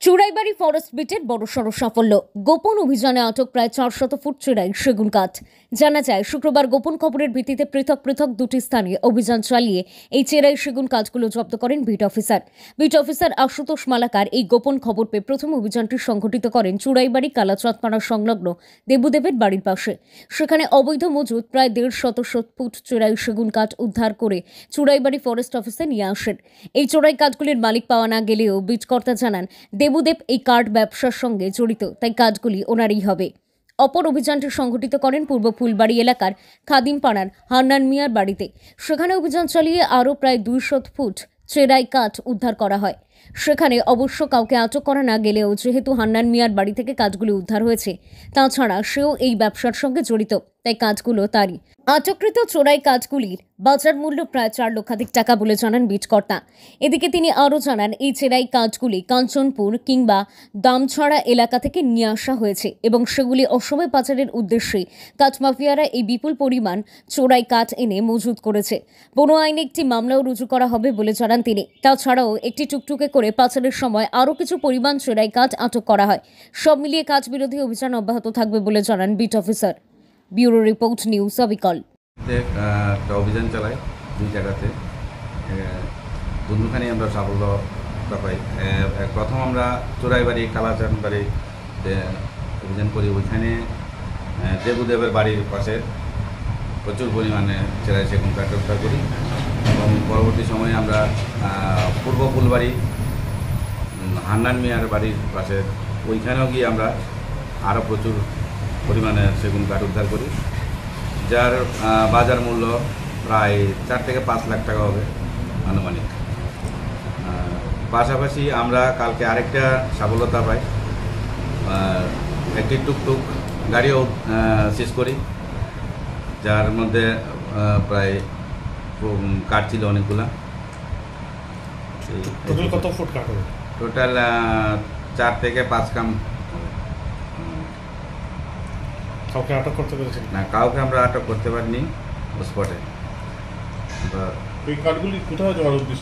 Churaibari forest বিটের বড়সড় সাফল্য। গোপন অভিযানে আটক প্রায় 400 ফুট চোরাই সেগুন কাঠ। জানা যায়, শুক্রবার গোপন খবরের ভিত্তিতে পৃথক পৃথক দুটি স্থানে অভিযান চালিয়ে এই চেরাই সেগুন কাঠগুলো জব্দ করেন beat officer. Beat officer Ashutosh Malakar এই গোপন খবর পেয়ে প্রথম অভিযানটি সংঘটিত করেন চুড়াইবাড়ি কালাচাঁদপাড়া সংলগ্ন দেবুদেবের বাড়ির পাশে। সেখানে অবৈধ মজুদ প্রায় 150 ফুট চোরাই সেগুন কাঠ উদ্ধার করে চুড়াইবাড়ি ফরেস্ট অফিসে নিয়ে আসেন। এই চোরাই কাঠগুলির মালিক পাওয়া না গেলেও বিটকর্তা জানান, দেবুদেব এই কাঠ ব্যবসার সঙ্গে জড়িত, তাই কাজগুলি ওনারই হবে। অপর অভিযানটি সংঘটিত করেন পূর্ব ফুলবাড়ি এলাকার খাদিমপাড়ার হান্নান মিয়ার বাড়িতে। সেখানে অভিযান চালিয়ে আরও প্রায় 200 ফুট চেরাই কাঠ উদ্ধার করা হয়। সেখানে অবশ্য কাউকে আটক করা না গেলেও যেহেতু হান্নান মিয়ার বাড়ি থেকে কাজগুলি উদ্ধার হয়েছে, তাছাড়া সেও এই ব্যবসার সঙ্গে জড়িত, তাই কাজগুলো তারই। আটককৃত চোরাই কাঠগুলির বাজার মূল্য প্রায় 4 লক্ষাধিক টাকা বলে জানান বিটকর্তা। এদিকে তিনি আরও জানান, এই চেরাই কাঠগুলি কাঞ্চনপুর কিংবা দামছড়া এলাকা থেকে নিয়ে আসা হয়েছে এবং সেগুলি অসমে পাচারের উদ্দেশ্যে কাঠ মাফিয়ারা এই বিপুল পরিমাণ চোরাই কাঠ এনে মজুত করেছে। বন আইনে একটি মামলাও রুজু করা হবে বলে জানান তিনি। তাছাড়াও একটি টুকটুকে করে পাচারের সময় আরও কিছু পরিমাণ চোরাই কাঠ আটক করা হয়। সব মিলিয়ে কাঠ বিরোধী অভিযান অব্যাহত থাকবে বলে জানান beat officer. Bureau report, news অবিকল। একটা অভিযান চালাই দুই জায়গাতে, দুখানে আমরা সাফল্য পাই। প্রথম আমরা চোরাইবাড়ি কালাচাঁদবাড়ি অভিযান করি। ওইখানে দেবুদেবের বাড়ির পাশে প্রচুর পরিমাণে চেরাই সেগুন কাঠ উদ্ধার করি এবং পরবর্তী সময়ে আমরা পূর্ব ফুলবাড়ি হান্নান মিয়ার বাড়ির পাশে ওইখানেও গিয়ে আমরা আরও প্রচুর পরিমাণে সেগুন কাঠ উদ্ধার করি, যার বাজার মূল্য প্রায় 4 থেকে 5 লাখ টাকা হবে আনুমানিক। পাশাপাশি আমরা কালকে আরেকটা সফলতা পাই, একটি টুকটুক গাড়িও সিজ করি, যার মধ্যে প্রায় কাঠ ছিল অনেকগুলা। কত ফুট কাঠ হবে? টোটাল 4 থেকে 5 কাম। কাউকে আটক করতে পেরেছেন? না, কাউকে আমরা আটক করতে পারিনি স্পটে। এই কাঠগুলি কোথায় যাওয়ার উদ্দেশ্য?